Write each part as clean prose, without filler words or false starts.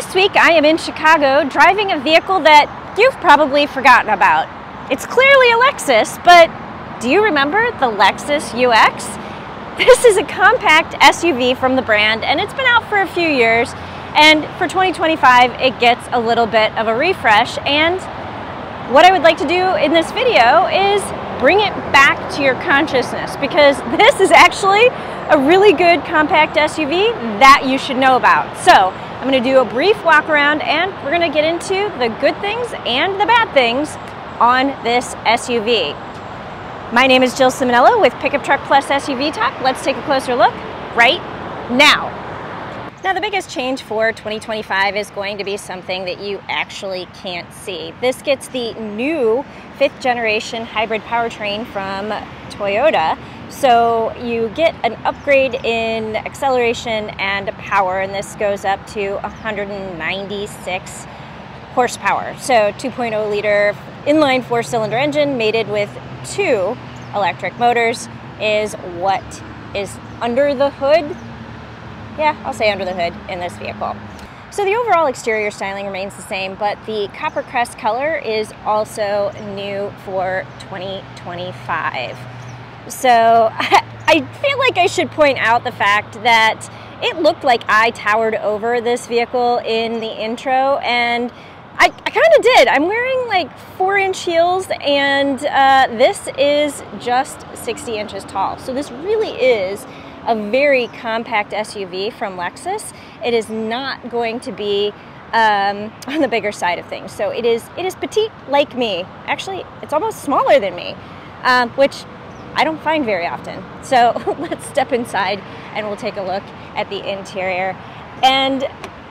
This week I am in Chicago driving a vehicle that you've probably forgotten about. It's clearly a Lexus, but do you remember the Lexus UX? This is a compact SUV from the brand, and it's been out for a few years, and for 2025 it gets a little bit of a refresh. And what I would like to do in this video is bring it back to your consciousness, because this is actually a really good compact SUV that you should know about. So I'm going to do a brief walk around, and we're going to get into the good things and the bad things on this SUV. My name is Jill Ciminillo with Pickup Truck Plus SUV Talk. Let's take a closer look right now. Now, the biggest change for 2025 is going to be something that you actually can't see. This gets the new 5th generation hybrid powertrain from Toyota. So you get an upgrade in acceleration and power, and this goes up to 196 horsepower. So 2.0 liter inline 4-cylinder engine mated with 2 electric motors is what is under the hood. Yeah, I'll say under the hood in this vehicle. So the overall exterior styling remains the same, but the copper crest color is also new for 2025. So I feel like I should point out the fact that it looked like I towered over this vehicle in the intro, and I kind of did. I'm wearing like 4-inch heels, and this is just 60 inches tall. So this really is a very compact SUV from Lexus. It is not going to be on the bigger side of things. So it is petite like me. Actually, it's almost smaller than me, which I don't find very often. So let's step inside and we'll take a look at the interior. And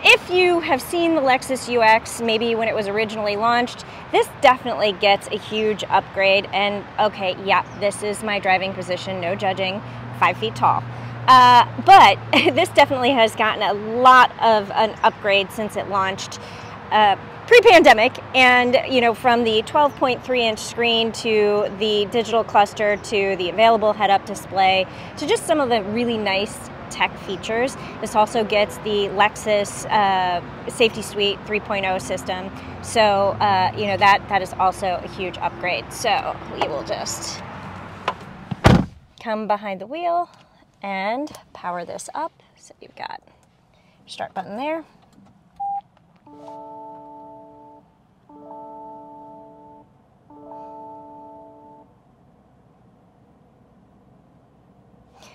if you have seen the Lexus UX, maybe when it was originally launched, this definitely gets a huge upgrade. And okay, yeah, this is my driving position, no judging, 5 feet tall. But this definitely has gotten a lot of an upgrade since it launched pre-pandemic, and you know, from the 12.3-inch screen to the digital cluster to the available head-up display to just some of the really nice tech features. This also gets the Lexus Safety Suite 3.0 system, so you know, that is also a huge upgrade. So we will just come behind the wheel and power this up. So you've got your start button there.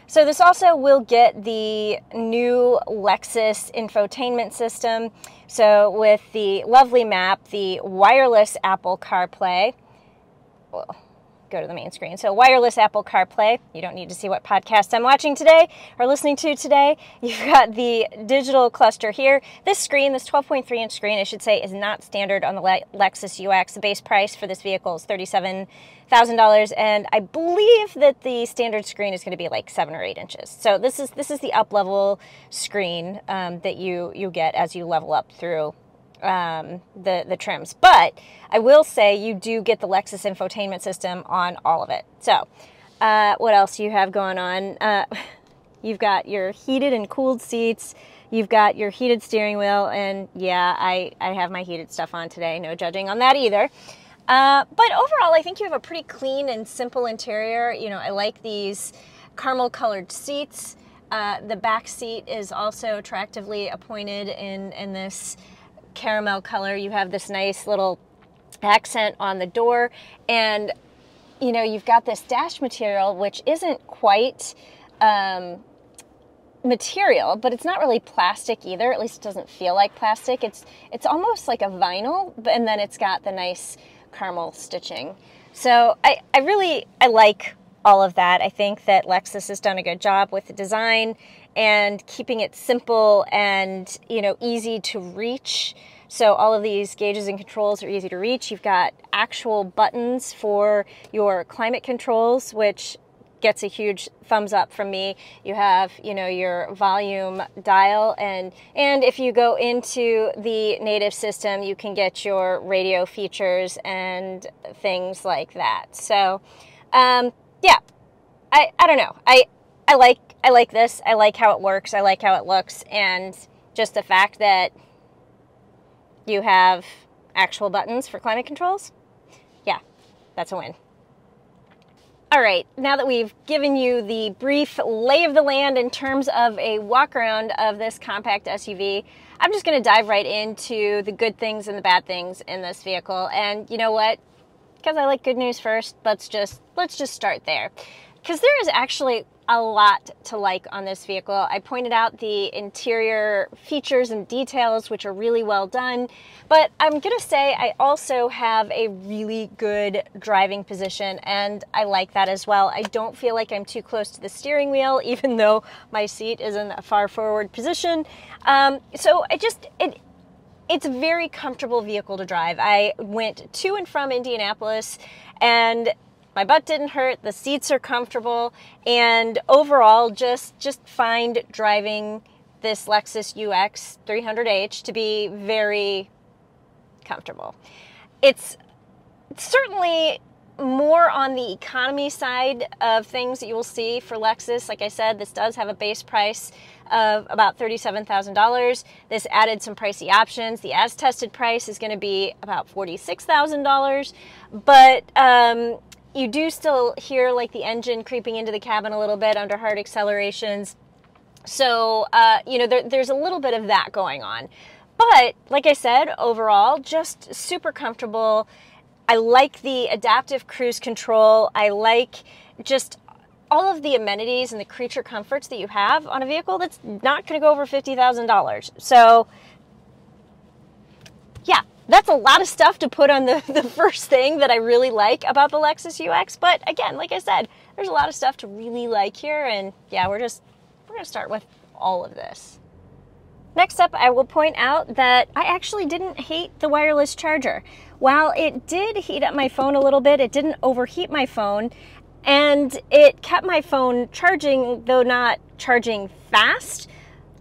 So this also will get the new Lexus infotainment system. So with the lovely map, the wireless Apple CarPlay, well, go to the main screen. So wireless Apple CarPlay, you don't need to see what podcast I'm watching today or listening to today. You've got the digital cluster here. This screen, this 12.3-inch screen, I should say, is not standard on the Lexus UX. The base price for this vehicle is $37,000, and I believe that the standard screen is going to be like 7 or 8 inches. So this is the up-level screen that you get as you level up through the trims. But I will say you do get the Lexus infotainment system on all of it. So what else you have going on? You've got your heated and cooled seats, you've got your heated steering wheel, and yeah, I have my heated stuff on today, no judging on that either. But overall, I think you have a pretty clean and simple interior. You know, I like these caramel colored seats. The back seat is also attractively appointed in this caramel color. You have this nice little accent on the door, and you know, you've got this dash material which isn't quite material, but it's not really plastic either. At least it doesn't feel like plastic. It's almost like a vinyl, and then it's got the nice caramel stitching. So I like all of that. I think that Lexus has done a good job with the design and keeping it simple and, you know, easy to reach. So all of these gauges and controls are easy to reach. You've got actual buttons for your climate controls, which gets a huge thumbs up from me. You have, you know, your volume dial, and if you go into the native system, you can get your radio features and things like that. So yeah, I don't know. I like this. I like how it works. I like how it looks, and just the fact that you have actual buttons for climate controls. Yeah, that's a win. All right, now that we've given you the brief lay of the land in terms of a walk around of this compact SUV, I'm just going to dive right into the good things and the bad things in this vehicle. And you know what? Because I like good news first, let's just start there. Because there is actually a lot to like on this vehicle. I pointed out the interior features and details, which are really well done, but I'm gonna say I also have a really good driving position, and I like that as well. I don't feel like I'm too close to the steering wheel, even though my seat is in a far forward position. So it's a very comfortable vehicle to drive. I went to and from Indianapolis, and my butt didn't hurt, the seats are comfortable, and overall just find driving this Lexus UX 300h to be very comfortable. It's certainly more on the economy side of things that you will see for Lexus. Like I said, this does have a base price of about $37,000. This added some pricey options. The as-tested price is going to be about $46,000, but you do still hear like the engine creeping into the cabin a little bit under hard accelerations. So, you know, there's a little bit of that going on. But like I said, overall, just super comfortable. I like the adaptive cruise control. I like just all of the amenities and the creature comforts that you have on a vehicle that's not going to go over $50,000. So, yeah. That's a lot of stuff to put on the first thing that I really like about the Lexus UX. But again, like I said, there's a lot of stuff to really like here. And yeah, we're going to start with all of this. Next up, I will point out that I actually didn't hate the wireless charger. While it did heat up my phone a little bit, it didn't overheat my phone. And it kept my phone charging, though not charging fast,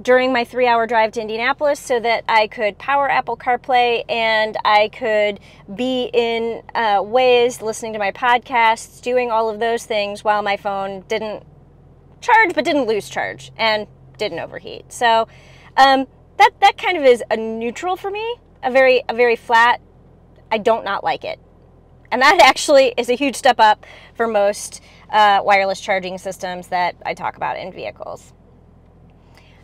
during my 3-hour drive to Indianapolis, so that I could power Apple CarPlay and I could be in Waze, listening to my podcasts, doing all of those things while my phone didn't charge but didn't lose charge and didn't overheat. So that kind of is a neutral for me, a very flat, I don't not like it. And that actually is a huge step up for most wireless charging systems that I talk about in vehicles.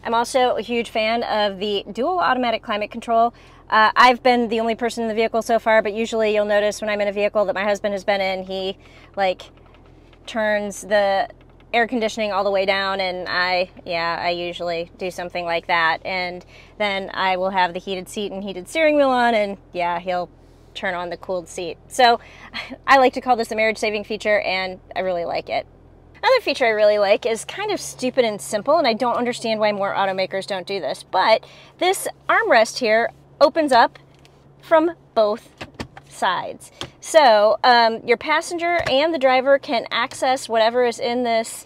I'm also a huge fan of the dual automatic climate control. I've been the only person in the vehicle so far, but usually you'll notice when I'm in a vehicle that my husband has been in, he like turns the air conditioning all the way down, and I usually do something like that. And then I will have the heated seat and heated steering wheel on, and yeah, he'll turn on the cooled seat. So I like to call this a marriage-saving feature, and I really like it. Another feature I really like is kind of stupid and simple, and I don't understand why more automakers don't do this, but this armrest here opens up from both sides. So your passenger and the driver can access whatever is in this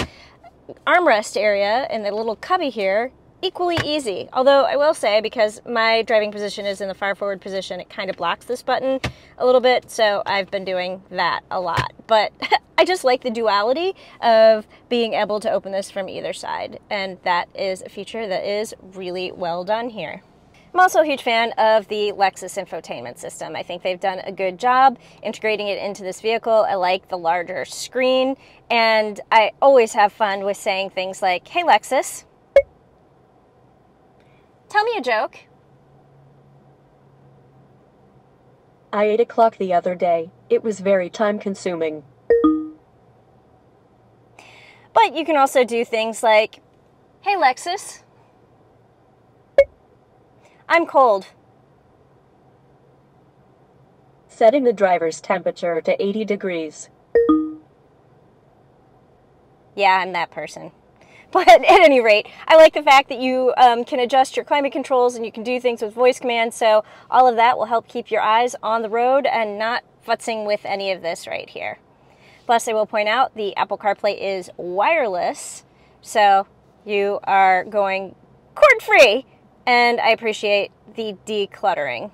armrest area in the little cubby here equally easy. Although I will say, because my driving position is in the far forward position, it kind of blocks this button a little bit, so I've been doing that a lot. But I just like the duality of being able to open this from either side, and that is a feature that is really well done here. I'm also a huge fan of the Lexus infotainment system. I think they've done a good job integrating it into this vehicle. I like the larger screen, and I always have fun with saying things like, "Hey Lexus, tell me a joke." I ate a clock the other day. It was very time-consuming. But you can also do things like, "Hey Lexus, I'm cold." Setting the driver's temperature to 80 degrees. Yeah, I'm that person. But at any rate, I like the fact that you can adjust your climate controls and you can do things with voice commands, so all of that will help keep your eyes on the road and not futzing with any of this right here. Plus, I will point out the Apple CarPlay is wireless, so you are going cord-free, and I appreciate the decluttering.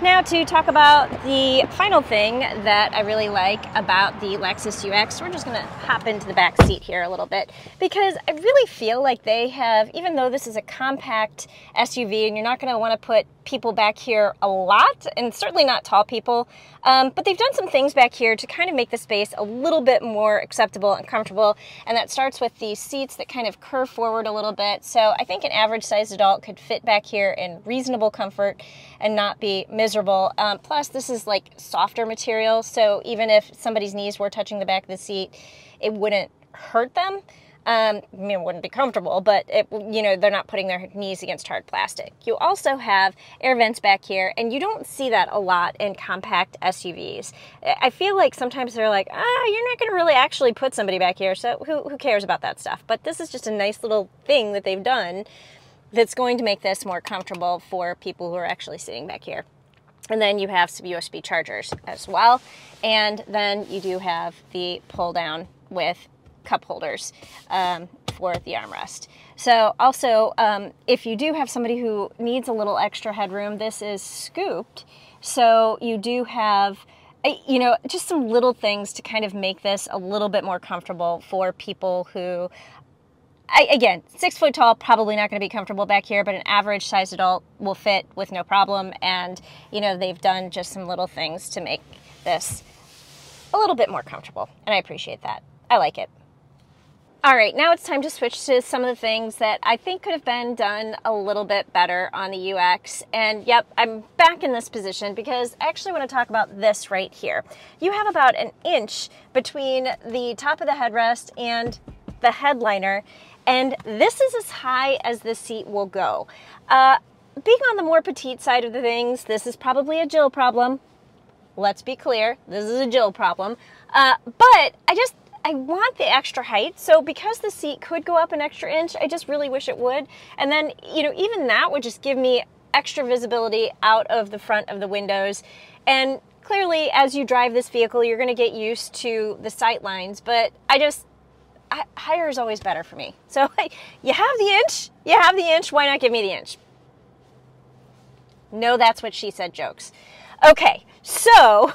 Now to talk about the final thing that I really like about the Lexus UX, we're just going to hop into the back seat here a little bit, because I really feel like they have, even though this is a compact SUV and you're not going to want to put people back here a lot, and certainly not tall people, but they've done some things back here to kind of make the space a little bit more acceptable and comfortable, and that starts with the seats that kind of curve forward a little bit. So I think an average sized adult could fit back here in reasonable comfort and not be miserable. Plus, this is like softer material, so even if somebody's knees were touching the back of the seat, it wouldn't hurt them. I mean, it wouldn't be comfortable, but they're not putting their knees against hard plastic. You also have air vents back here, and you don't see that a lot in compact SUVs. I feel like sometimes they're like, you're not going to really actually put somebody back here, so who cares about that stuff? But this is just a nice little thing that they've done that's going to make this more comfortable for people who are actually sitting back here. And then you have some USB chargers as well. And then you do have the pull down with cup holders for the armrest. So also, if you do have somebody who needs a little extra headroom, this is scooped. So you do have, just some little things to kind of make this a little bit more comfortable for people who, again, 6 foot tall, probably not going to be comfortable back here, but an average sized adult will fit with no problem. And, they've done just some little things to make this a little bit more comfortable. And I appreciate that. I like it. All right, now it's time to switch to some of the things that I think could have been done a little bit better on the UX. And yep, I'm back in this position because I actually want to talk about this right here. You have about an inch between the top of the headrest and the headliner, and this is as high as the seat will go. Being on the more petite side of the things, this is probably a Jill problem. Let's be clear, this is a Jill problem. But I want the extra height, so because the seat could go up an extra inch, I just really wish it would. And then, even that would just give me extra visibility out of the front of the windows. And clearly, as you drive this vehicle, you're gonna get used to the sight lines, but higher is always better for me. So you have the inch, why not give me the inch? No, that's what she said jokes. Okay, so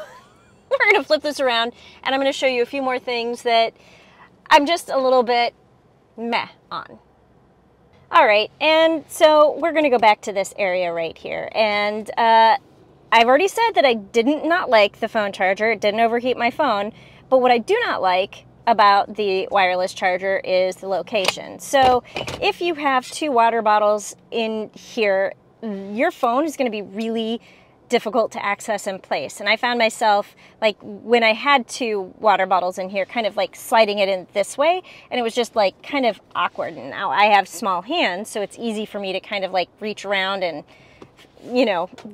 we're going to flip this around, and I'm going to show you a few more things that I'm just a little bit meh on. All right, and so we're going to go back to this area right here. And I've already said that I did not like the phone charger. It didn't overheat my phone. But what I do not like about the wireless charger is the location. So if you have 2 water bottles in here, your phone is going to be really difficult to access in place. And I found myself, like, when I had 2 water bottles in here, kind of like sliding it in this way, and it was just like kind of awkward. And now I have small hands, so it's easy for me to kind of like reach around and,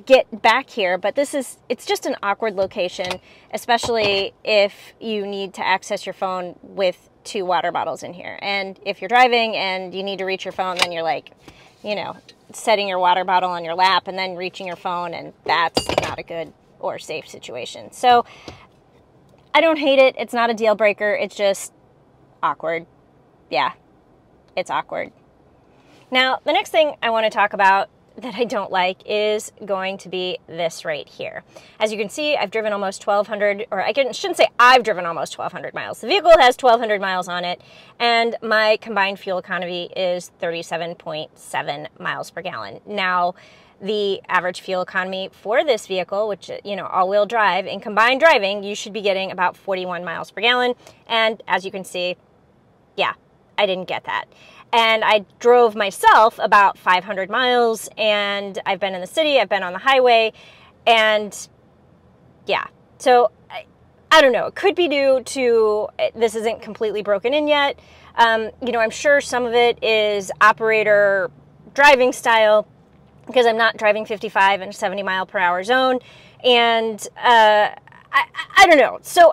get back here. But it's just an awkward location, especially if you need to access your phone with 2 water bottles in here. And if you're driving and you need to reach your phone, then you're like, setting your water bottle on your lap and then reaching your phone, and that's not a good or safe situation. So I don't hate it. It's not a deal breaker. It's just awkward. Yeah, it's awkward. Now, the next thing I want to talk about that I don't like is going to be this right here. As you can see, I've driven almost 1,200, or shouldn't say I've driven almost 1,200 miles. The vehicle has 1,200 miles on it, and my combined fuel economy is 37.7 miles per gallon. Now, the average fuel economy for this vehicle, which, all-wheel drive, in combined driving, you should be getting about 41 miles per gallon. And as you can see, yeah, I didn't get that. And I drove myself about 500 miles, and I've been in the city, I've been on the highway, and yeah. So I don't know, it could be due to, this isn't completely broken in yet. I'm sure some of it is operator driving style, because I'm not driving 55 in a 70 mile per hour zone. And I don't know. So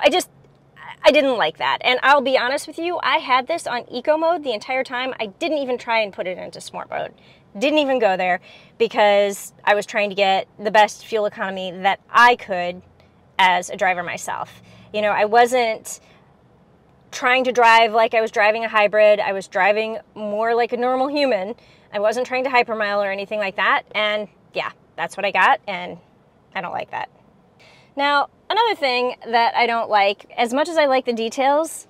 I didn't like that. And I'll be honest with you, I had this on eco mode the entire time. I didn't even try and put it into sport mode. Didn't even go there, because I was trying to get the best fuel economy that I could as a driver myself. I wasn't trying to drive like I was driving a hybrid. I was driving more like a normal human. I wasn't trying to hypermile or anything like that. And yeah, that's what I got. And I don't like that. Now, another thing that I don't like, as much as I like the details,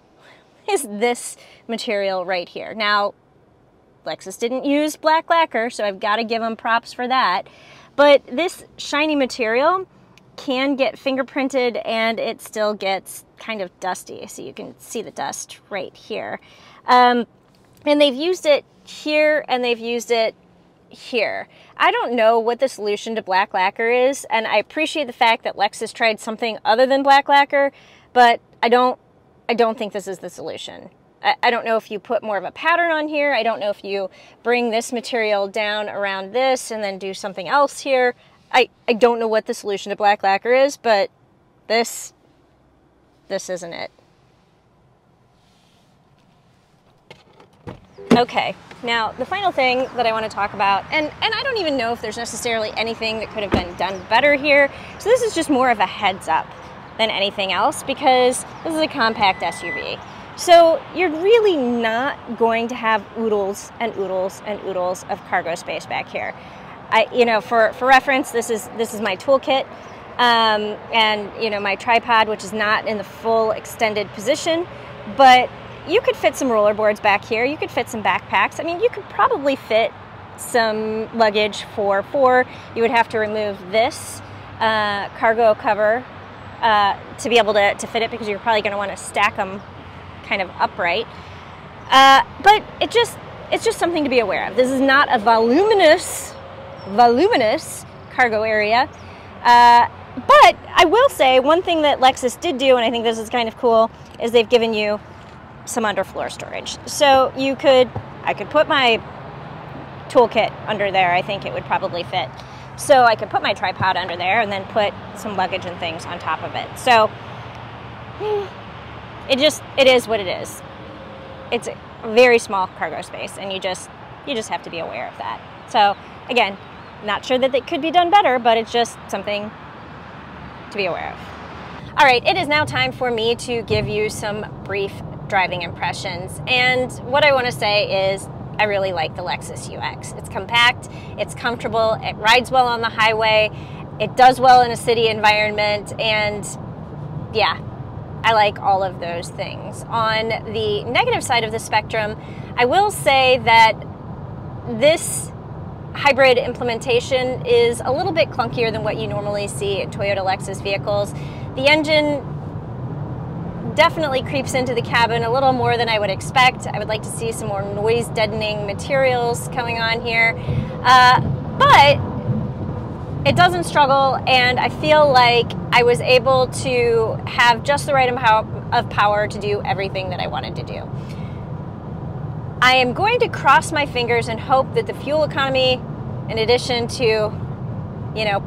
is this material right here. Now, Lexus didn't use black lacquer, so I've got to give them props for that. But this shiny material can get fingerprinted and it still gets kind of dusty. So you can see the dust right here. And they've used it here and they've used it here. I don't know what the solution to black lacquer is, and I appreciate the fact that Lexus tried something other than black lacquer, but I don't think this is the solution. I don't know if you put more of a pattern on here. I don't know if you bring this material down around this and then do something else here. I don't know what the solution to black lacquer is, but this isn't it. Okay, now the final thing that I want to talk about, and I don't even know if there's necessarily anything that could have been done better here, so this is just more of a heads up than anything else because this is a compact SUV. So you're really not going to have oodles and oodles and oodles of cargo space back here. For reference, this is my toolkit, and my tripod, which is not in the full extended position, but you could fit some rollerboards back here. You could fit some backpacks. I mean, you could probably fit some luggage for 4. You would have to remove this cargo cover to be able to fit it because you're probably going to want to stack them kind of upright. But it's just something to be aware of. This is not a voluminous cargo area. But I will say one thing that Lexus did do, and I think this is kind of cool, is they've given you some underfloor storage. So I could put my toolkit under there. I think it would probably fit. So I could put my tripod under there and then put some luggage and things on top of it. So it is what it is. It's a very small cargo space, and you just have to be aware of that. So again, not sure that it could be done better, but it's just something to be aware of. All right, it is now time for me to give you some brief driving impressions. And what I want to say is I really like the Lexus UX. It's compact, it's comfortable, it rides well on the highway, it does well in a city environment, and yeah, I like all of those things. On the negative side of the spectrum, I will say that this hybrid implementation is a little bit clunkier than what you normally see in Toyota Lexus vehicles. The engine definitely creeps into the cabin a little more than I would expect. I would like to see some more noise deadening materials coming on here. But it doesn't struggle, and I feel like I was able to have just the right amount of power to do everything that I wanted to do. I am going to cross my fingers and hope that the fuel economy, in addition to,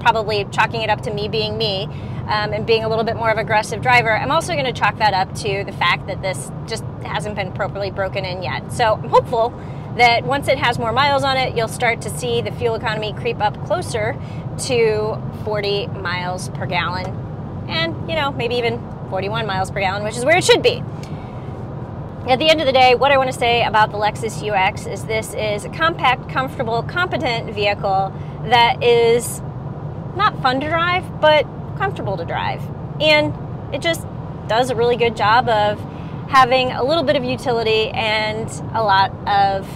probably chalking it up to me being me, and being a little bit more of an aggressive driver, I'm also going to chalk that up to the fact that this just hasn't been properly broken in yet. So I'm hopeful that once it has more miles on it, you'll start to see the fuel economy creep up closer to 40 miles per gallon, and maybe even 41 miles per gallon, which is where it should be. At the end of the day, what I want to say about the Lexus UX is this is a compact, comfortable, competent vehicle that is not fun to drive, but comfortable to drive. And it just does a really good job of having a little bit of utility and a lot of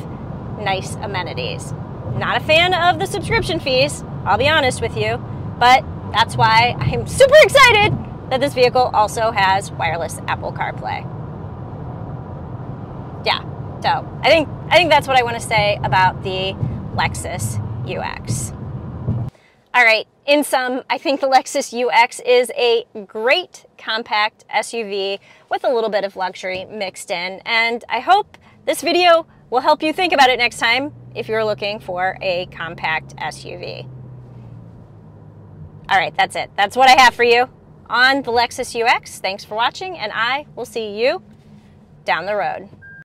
nice amenities. Not a fan of the subscription fees, I'll be honest with you, but that's why I'm super excited that this vehicle also has wireless Apple CarPlay. Yeah, so I think that's what I want to say about the Lexus UX. All right, in sum, I think the Lexus UX is a great compact SUV with a little bit of luxury mixed in, and I hope this video will help you think about it next time if you're looking for a compact SUV. All right, that's it. That's what I have for you on the Lexus UX. Thanks for watching, and I will see you down the road.